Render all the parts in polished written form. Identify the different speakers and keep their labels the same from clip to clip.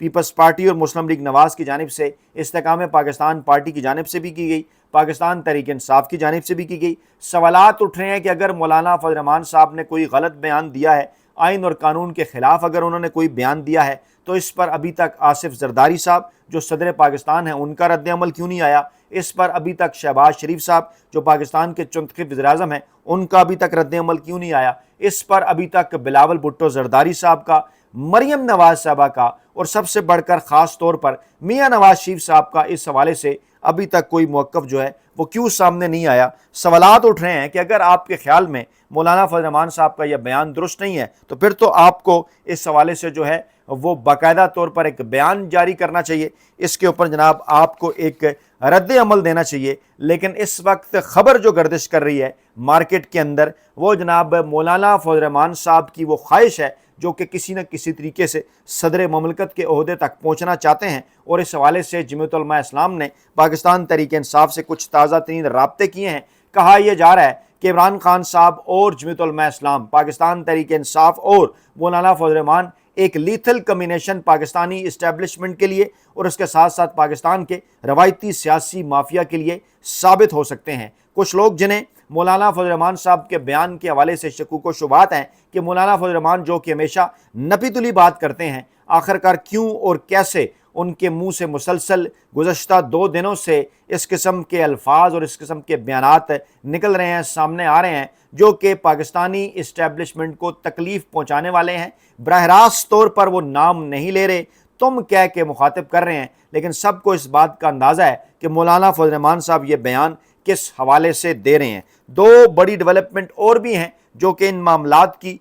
Speaker 1: Peoples party اور مسلم league نواز کی جانب سے، استحکام پاکستان پارٹی کی جانب سے بھی کی گئی، پاکستان تحریک انصاف کی جانب سے بھی کی گئی۔ سوالات اٹھ رہے ہیں کہ اگر مولانا فضل الرحمان صاحب نے کوئی غلط بیان دیا ہے، آئین اور قانون کے خلاف اگر انہوں نے کوئی بیان دیا ہے، تو اس پر ابھی تک آصف زرداری صاحب جو صدر پاکستان ہیں ان کا رد عمل کیوں نہیں آیا؟ اس پر ابھی تک شہباز شریف صاحب جو پاکستان کے چنتخب وزیر اعظم ہیں ان کا ابھی تک رد عمل کیوں نہیں آیا؟ اس پر ابھی تک بلاول بھٹو زرداری صاحب کا، مریم نواز صاحبہ کا، اور سب سے بڑھ کر خاص طور پر میاں نواز شریف صاحب کا اس حوالے سے ابھی تک کوئی موقف جو ہے وہ کیوں سامنے نہیں آیا؟ سوالات اٹھ رہے ہیں کہ اگر آپ کے خیال میں مولانا فضل الرحمان صاحب کا یہ بیان درست نہیں ہے تو پھر تو آپ کو اس حوالے سے جو ہے وہ باقاعدہ طور پر ایک بیان جاری کرنا چاہیے، اس کے اوپر جناب آپ کو ایک رد عمل دینا چاہیے۔ لیکن اس وقت خبر جو گردش کر رہی ہے مارکیٹ کے اندر وہ جناب مولانا فضل الرحمان صاحب کی وہ خواہش ہے جو کہ کسی نہ کسی طریقے سے صدر مملکت کے عہدے تک پہنچنا چاہتے ہیں، اور اس حوالے سے جمعیت علماء اسلام نے پاکستان تحریک انصاف سے کچھ تازہ ترین رابطے کیے ہیں۔ کہا یہ جا رہا ہے کہ عمران خان صاحب اور جمعیت علماء اسلام، پاکستان تحریک انصاف اور مولانا فضل الرحمان ایک لیتھل کمبینیشن پاکستانی اسٹیبلشمنٹ کے لیے اور اس کے ساتھ ساتھ پاکستان کے روایتی سیاسی مافیا کے لیے ثابت ہو سکتے ہیں۔ کچھ لوگ جنہیں مولانا فضل الرحمان صاحب کے بیان کے حوالے سے شکوک و شبہات ہیں کہ مولانا فضل الرحمان جو کہ ہمیشہ نپی تلی بات کرتے ہیں، آخرکار کیوں اور کیسے ان کے منہ سے مسلسل گزشتہ 2 دنوں سے اس قسم کے الفاظ اور اس قسم کے بیانات نکل رہے ہیں، سامنے آ رہے ہیں، جو کہ پاکستانی اسٹیبلشمنٹ کو تکلیف پہنچانے والے ہیں۔ براہ راست طور پر وہ نام نہیں لے رہے، تم کہہ کے مخاطب کر رہے ہیں، لیکن سب کو اس بات کا اندازہ ہے کہ مولانا فضل الرحمان صاحب یہ بیان کس حوالے سے دے رہے ہیں۔ 2 بڑی ڈیولپمنٹ اور بھی ہیں جو کہ ان معاملات کی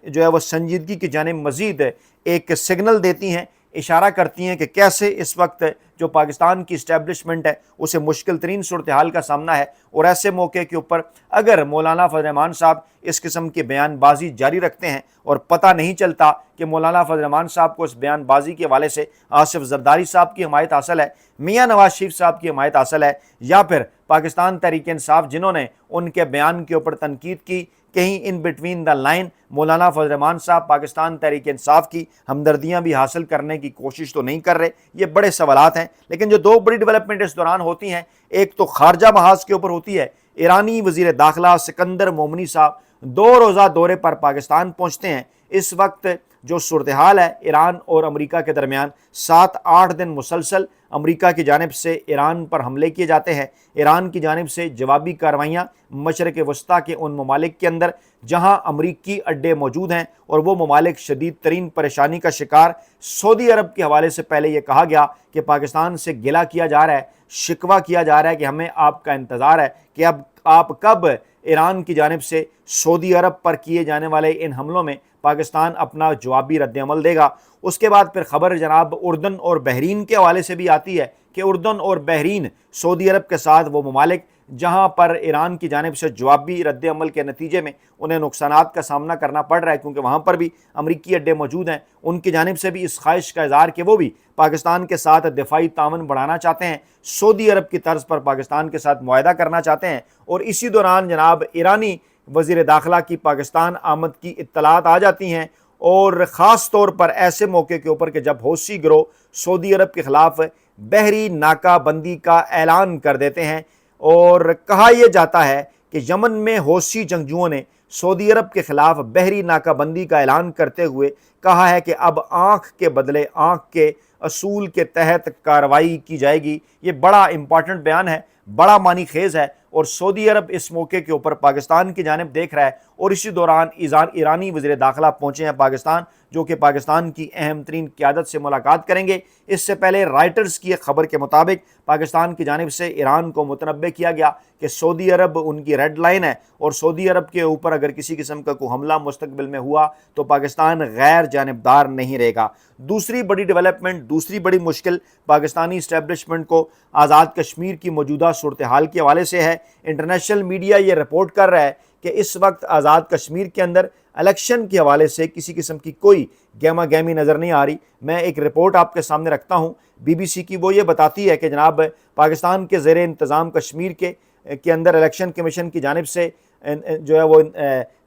Speaker 1: جو ہے وہ سنجیدگی کی جانب مزید ایک سگنل دیتی ہیں، اشارہ کرتی ہیں کہ کیسے اس وقت جو پاکستان کی اسٹیبلشمنٹ ہے اسے مشکل ترین صورتحال کا سامنا ہے، اور ایسے موقع کے اوپر اگر مولانا فضل الرحمان صاحب اس قسم کی بیان بازی جاری رکھتے ہیں اور پتہ نہیں چلتا کہ مولانا فضل الرحمان صاحب کو اس بیان بازی کے حوالے سے آصف زرداری صاحب کی حمایت حاصل ہے، میاں نواز شریف صاحب کی حمایت حاصل ہے، یا پھر پاکستان تحریک انصاف جنہوں نے ان کے بیان کے اوپر تنقید کی، کہیں ان بٹوین دا لائن مولانا فضل الرحمان صاحب پاکستان تحریک انصاف کی ہمدردیاں بھی حاصل کرنے کی کوشش تو نہیں کر رہے؟ یہ بڑے سوالات ہیں۔ لیکن جو 2 بڑی ڈیولپمنٹ اس دوران ہوتی ہیں، ایک تو خارجہ محاذ کے اوپر ہوتی ہے، ایرانی وزیر داخلہ سکندر مومنی صاحب 2 روزہ دورے پر پاکستان پہنچتے ہیں۔ اس وقت جو صورتحال ہے ایران اور امریکہ کے درمیان، 7-8 دن مسلسل امریکہ کی جانب سے ایران پر حملے کیے جاتے ہیں، ایران کی جانب سے جوابی کارروائیاں مشرق وسطیٰ کے ان ممالک کے اندر جہاں امریکی اڈے موجود ہیں، اور وہ ممالک شدید ترین پریشانی کا شکار۔ سعودی عرب کے حوالے سے پہلے یہ کہا گیا کہ پاکستان سے گلہ کیا جا رہا ہے، شکوہ کیا جا رہا ہے کہ ہمیں آپ کا انتظار ہے کہ اب آپ کب ایران کی جانب سے سعودی عرب پر کیے جانے والے ان حملوں میں پاکستان اپنا جوابی رد عمل دے گا۔ اس کے بعد پھر خبر جناب اردن اور بحرین کے حوالے سے بھی آتی ہے کہ اردن اور بحرین سعودی عرب کے ساتھ وہ ممالک جہاں پر ایران کی جانب سے جوابی رد عمل کے نتیجے میں انہیں نقصانات کا سامنا کرنا پڑ رہا ہے، کیونکہ وہاں پر بھی امریکی اڈے موجود ہیں، ان کی جانب سے بھی اس خواہش کا اظہار کہ وہ بھی پاکستان کے ساتھ دفاعی تعاون بڑھانا چاہتے ہیں، سعودی عرب کی طرز پر پاکستان کے ساتھ معاہدہ کرنا چاہتے ہیں۔ اور اسی دوران جناب ایرانی وزیر داخلہ کی پاکستان آمد کی اطلاعات آ جاتی ہیں، اور خاص طور پر ایسے موقع کے اوپر کہ جب حوثی گروہ سعودی عرب کے خلاف بحری ناکہ بندی کا اعلان کر دیتے ہیں، اور کہا یہ جاتا ہے کہ یمن میں حوثی جنگجوؤں نے سعودی عرب کے خلاف بحری ناکہ بندی کا اعلان کرتے ہوئے کہا ہے کہ اب آنکھ کے بدلے آنکھ کے اصول کے تحت کارروائی کی جائے گی۔ یہ بڑا امپورٹنٹ بیان ہے، بڑا معنی خیز ہے، اور سعودی عرب اس موقع کے اوپر پاکستان کی جانب دیکھ رہا ہے، اور اسی دوران ایرانی وزیر داخلہ پہنچے ہیں پاکستان، جو کہ پاکستان کی اہم ترین قیادت سے ملاقات کریں گے۔ اس سے پہلے رائٹرز کی ایک خبر کے مطابق پاکستان کی جانب سے ایران کو متنبہ کیا گیا کہ سعودی عرب ان کی ریڈ لائن ہے، اور سعودی عرب کے اوپر اگر کسی قسم کا کوئی حملہ مستقبل میں ہوا تو پاکستان غیر جانبدار نہیں رہے گا۔ دوسری بڑی ڈیولپمنٹ، دوسری بڑی مشکل پاکستانی اسٹیبلشمنٹ کو آزاد کشمیر کی موجودہ صورتحال کے حوالے سے ہے۔ انٹرنیشنل میڈیا یہ رپورٹ کر رہا ہے کہ اس وقت آزاد کشمیر کے اندر الیکشن کے حوالے سے کسی قسم کی کوئی گہما گہمی نظر نہیں آ رہی۔ میں ایک رپورٹ آپ کے سامنے رکھتا ہوں BBC کی، وہ یہ بتاتی ہے کہ جناب پاکستان کے زیر انتظام کشمیر کے اندر الیکشن کمیشن کی جانب سے جو ہے وہ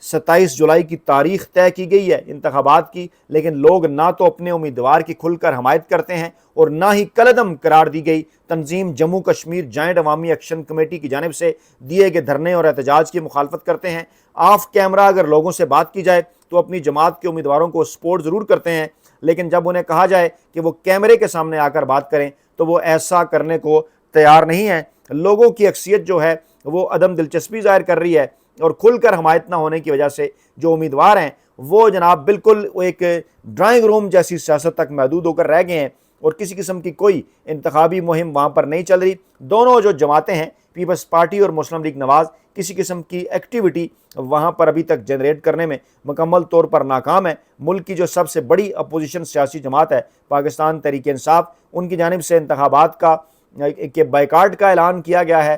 Speaker 1: 27 جولائی کی تاریخ طے کی گئی ہے انتخابات کی، لیکن لوگ نہ تو اپنے امیدوار کی کھل کر حمایت کرتے ہیں اور نہ ہی کالعدم قرار دی گئی تنظیم جموں کشمیر جوائنٹ عوامی ایکشن کمیٹی کی جانب سے دیے گئے دھرنے اور احتجاج کی مخالفت کرتے ہیں۔ آف کیمرہ اگر لوگوں سے بات کی جائے تو اپنی جماعت کے امیدواروں کو سپورٹ ضرور کرتے ہیں، لیکن جب انہیں کہا جائے کہ وہ کیمرے کے سامنے آ کر بات کریں تو وہ ایسا کرنے کو تیار نہیں ہیں۔ لوگوں کی اکثریت جو ہے وہ عدم دلچسپی ظاہر کر رہی ہے اور کھل کر حمایت نہ ہونے کی وجہ سے جو امیدوار ہیں وہ جناب بالکل ایک ڈرائنگ روم جیسی سیاست تک محدود ہو کر رہ گئے ہیں اور کسی قسم کی کوئی انتخابی مہم وہاں پر نہیں چل رہی۔ دونوں جو جماعتیں ہیں پیپلز پارٹی اور مسلم لیگ نواز کسی قسم کی ایکٹیویٹی وہاں پر ابھی تک جنریٹ کرنے میں مکمل طور پر ناکام ہے۔ ملک کی جو سب سے بڑی اپوزیشن سیاسی جماعت ہے پاکستان تحریک انصاف، ان کی جانب سے انتخابات کے بائیکاٹ کا اعلان کیا گیا ہے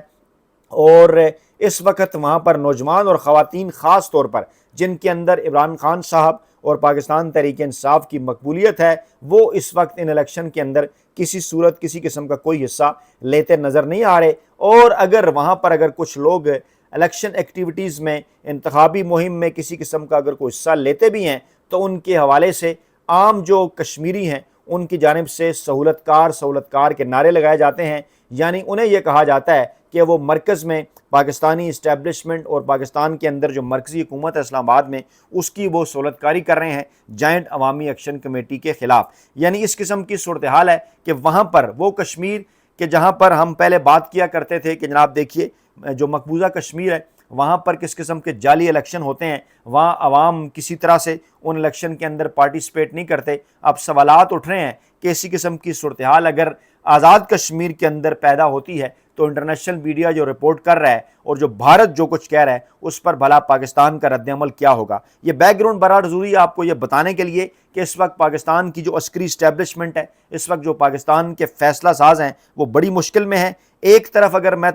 Speaker 1: اور اس وقت وہاں پر نوجوان اور خواتین خاص طور پر جن کے اندر عمران خان صاحب اور پاکستان تحریک انصاف کی مقبولیت ہے وہ اس وقت ان الیکشن کے اندر کسی صورت کسی قسم کا کوئی حصہ لیتے نظر نہیں آ رہے، اور اگر وہاں پر اگر کچھ لوگ الیکشن ایکٹیویٹیز میں انتخابی مہم میں کسی قسم کا اگر کوئی حصہ لیتے بھی ہیں تو ان کے حوالے سے عام جو کشمیری ہیں ان کی جانب سے سہولت کار کے نعرے لگائے جاتے ہیں، یعنی انہیں یہ کہا جاتا ہے کہ وہ مرکز میں پاکستانی اسٹیبلشمنٹ اور پاکستان کے اندر جو مرکزی حکومت ہے اسلام آباد میں اس کی وہ سہولت کاری کر رہے ہیں جوائنٹ عوامی ایکشن کمیٹی کے خلاف۔ یعنی اس قسم کی صورتحال ہے کہ وہاں پر وہ کشمیر کہ جہاں پر ہم پہلے بات کیا کرتے تھے کہ جناب دیکھیے جو مقبوضہ کشمیر ہے وہاں پر کس قسم کے جعلی الیکشن ہوتے ہیں، وہاں عوام کسی طرح سے ان الیکشن کے اندر پارٹیسپیٹ نہیں کرتے۔ اب سوالات اٹھ رہے ہیں کہ اسی قسم کی صورتحال اگر آزاد کشمیر کے اندر پیدا ہوتی ہے تو انٹرنیشنل میڈیا جو رپورٹ کر رہا ہے اور جو بھارت جو کچھ کہہ رہا ہے اس پر بھلا پاکستان کا رد عمل کیا ہوگا۔ یہ بیک گراؤنڈ برابر ضروری ہے آپ کو یہ بتانے کے لیے کہ اس وقت پاکستان کی جو عسکری اسٹیبلشمنٹ ہے، اس وقت جو پاکستان کے فیصلہ ساز ہیں وہ بڑی مشکل میں ہیں۔ ایک طرف اگر میں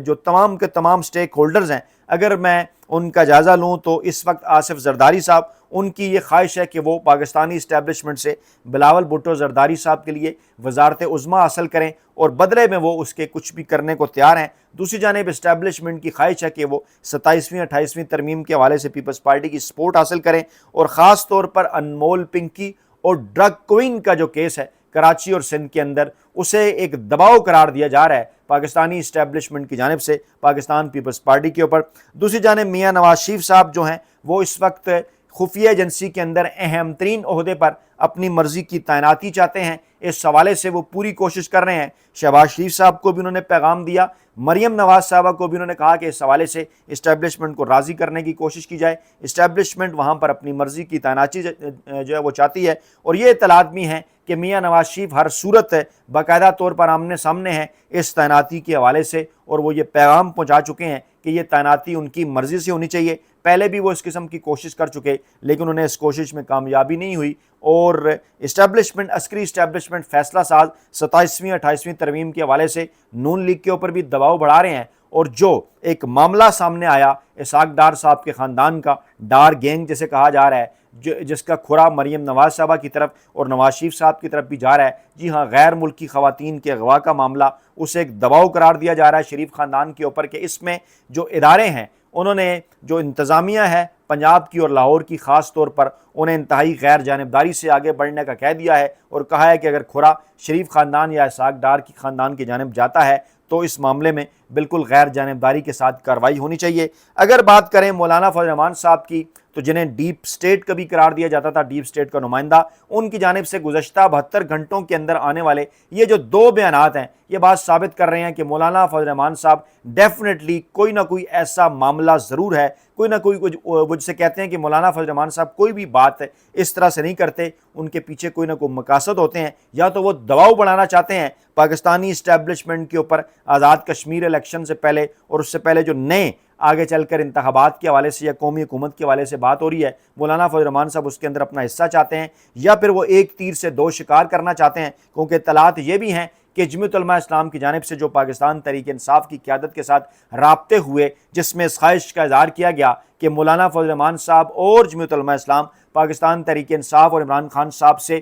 Speaker 1: جو تمام کے تمام سٹیک ہولڈرز ہیں اگر میں ان کا جائزہ لوں تو اس وقت آصف زرداری صاحب ان کی یہ خواہش ہے کہ وہ پاکستانی اسٹیبلشمنٹ سے بلاول بھٹو زرداری صاحب کے لیے وزارت عظمیٰ حاصل کریں اور بدلے میں وہ اس کے کچھ بھی کرنے کو تیار ہیں۔ دوسری جانب اسٹیبلشمنٹ کی خواہش ہے کہ وہ 27ویں 28ویں ترمیم کے حوالے سے پیپلز پارٹی کی سپورٹ حاصل کریں، اور خاص طور پر انمول پنکی اور ڈرگ کوئن کا جو کیس ہے کراچی اور سندھ کے اندر اسے ایک دباؤ قرار دیا جا رہا ہے پاکستانی اسٹیبلشمنٹ کی جانب سے پاکستان پیپلز پارٹی کے اوپر۔ دوسری جانب میاں نواز شریف صاحب جو ہیں وہ اس وقت خفیہ ایجنسی کے اندر اہم ترین عہدے پر اپنی مرضی کی تعیناتی چاہتے ہیں، اس حوالے سے وہ پوری کوشش کر رہے ہیں۔ شہباز شریف صاحب کو بھی انہوں نے پیغام دیا، مریم نواز صاحبہ کو بھی انہوں نے کہا کہ اس حوالے سے اسٹیبلشمنٹ کو راضی کرنے کی کوشش کی جائے۔ اسٹیبلشمنٹ وہاں پر اپنی مرضی کی تعیناتی جو ہے وہ چاہتی ہے، اور یہ اطلاعات بھی ہیں کہ میاں نواز شریف ہر صورت باقاعدہ طور پر آمنے سامنے ہیں اس تعیناتی کے حوالے سے، اور وہ یہ پیغام پہنچا چکے ہیں کہ یہ تعیناتی ان کی مرضی سے ہونی چاہیے۔ پہلے بھی وہ اس قسم کی کوشش کر چکے لیکن انہیں اس کوشش میں کامیابی نہیں ہوئی، اور اسٹیبلشمنٹ عسکری اسٹیبلشمنٹ فیصلہ ساز 27ویں 28ویں ترمیم کے حوالے سے نون لیگ کے اوپر بھی دباؤ بڑھا رہے ہیں، اور جو ایک معاملہ سامنے آیا اسحاق ڈار صاحب کے خاندان کا، ڈار گینگ جسے کہا جا رہا ہے، جس کا کھرا مریم نواز صاحبہ کی طرف اور نواز شریف صاحب کی طرف بھی جا رہا ہے، جی ہاں غیر ملکی خواتین کے اغوا کا معاملہ، اسے ایک دباؤ قرار دیا جا رہا ہے شریف خاندان کے اوپر کہ اس میں جو ادارے ہیں انہوں نے جو انتظامیہ ہے پنجاب کی اور لاہور کی خاص طور پر انہیں انتہائی غیر جانبداری سے آگے بڑھنے کا کہہ دیا ہے، اور کہا ہے کہ اگر کھرا شریف خاندان یا اسحاق ڈار کی خاندان کی جانب جاتا ہے تو اس معاملے میں بالکل غیر جانبداری کے ساتھ کارروائی ہونی چاہیے۔ اگر بات کریں مولانا فضل الرحمان صاحب کی تو جنہیں ڈیپ سٹیٹ کبھی قرار دیا جاتا تھا، ڈیپ سٹیٹ کا نمائندہ، ان کی جانب سے گزشتہ 72 گھنٹوں کے اندر آنے والے یہ جو دو بیانات ہیں یہ بات ثابت کر رہے ہیں کہ مولانا فضل الرحمان صاحب ڈیفینیٹلی کوئی نہ کوئی ایسا معاملہ ضرور ہے، کوئی نہ کوئی وہ جسے کہتے ہیں کہ مولانا فضل الرحمان صاحب کوئی بھی بات اس طرح سے نہیں کرتے، ان کے پیچھے کوئی نہ کوئی مقاصد ہوتے ہیں، یا تو وہ دباؤ بڑھانا چاہتے ہیں پاکستانی اسٹیبلشمنٹ کے اوپر آزاد کشمیر الیکشن سے پہلے اور اس سے پہلے جو نئے آگے چل کر انتخابات کے حوالے سے یا قومی حکومت کے حوالے سے بات ہو رہی ہے، مولانا فضل الرحمان صاحب اس کے اندر اپنا حصہ چاہتے ہیں، یا پھر وہ ایک تیر سے دو شکار کرنا چاہتے ہیں، کیونکہ اطلاعات یہ بھی ہیں کہ جمعیت علماء اسلام کی جانب سے جو پاکستان تحریک انصاف کی قیادت کے ساتھ رابطے ہوئے جس میں اس خواہش کا اظہار کیا گیا کہ مولانا فضل الرحمان صاحب اور جمعیت علماء اسلام پاکستان تحریک انصاف اور عمران خان صاحب سے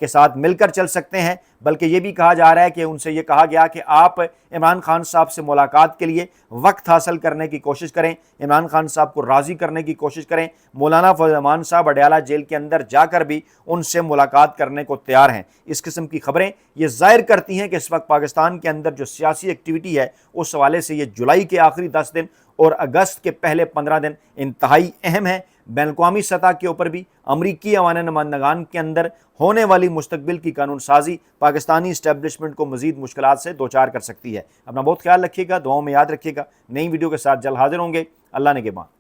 Speaker 1: کے ساتھ مل کر چل سکتے ہیں، بلکہ یہ بھی کہا جا رہا ہے کہ ان سے یہ کہا گیا کہ آپ عمران خان صاحب سے ملاقات کے لیے وقت حاصل کرنے کی کوشش کریں، عمران خان صاحب کو راضی کرنے کی کوشش کریں۔ مولانا فضل الرحمان صاحب اڈیالہ جیل کے اندر جا کر بھی ان سے ملاقات کرنے کو تیار ہیں۔ اس قسم کی خبریں یہ ظاہر کرتی ہیں کہ اس وقت پاکستان کے اندر جو سیاسی ایکٹیویٹی ہے اس حوالے سے یہ جولائی کے آخری 10 دن اور اگست کے پہلے 15 دن انتہائی اہم ہیں۔ بین الاقوامی سطح کے اوپر بھی امریکی ایوان نمائندگان کے اندر ہونے والی مستقبل کی قانون سازی پاکستانی اسٹیبلشمنٹ کو مزید مشکلات سے دوچار کر سکتی ہے۔ اپنا بہت خیال رکھیے گا، دعاؤں میں یاد رکھیے گا۔ نئی ویڈیو کے ساتھ جلد حاضر ہوں گے۔ اللہ نگہبان۔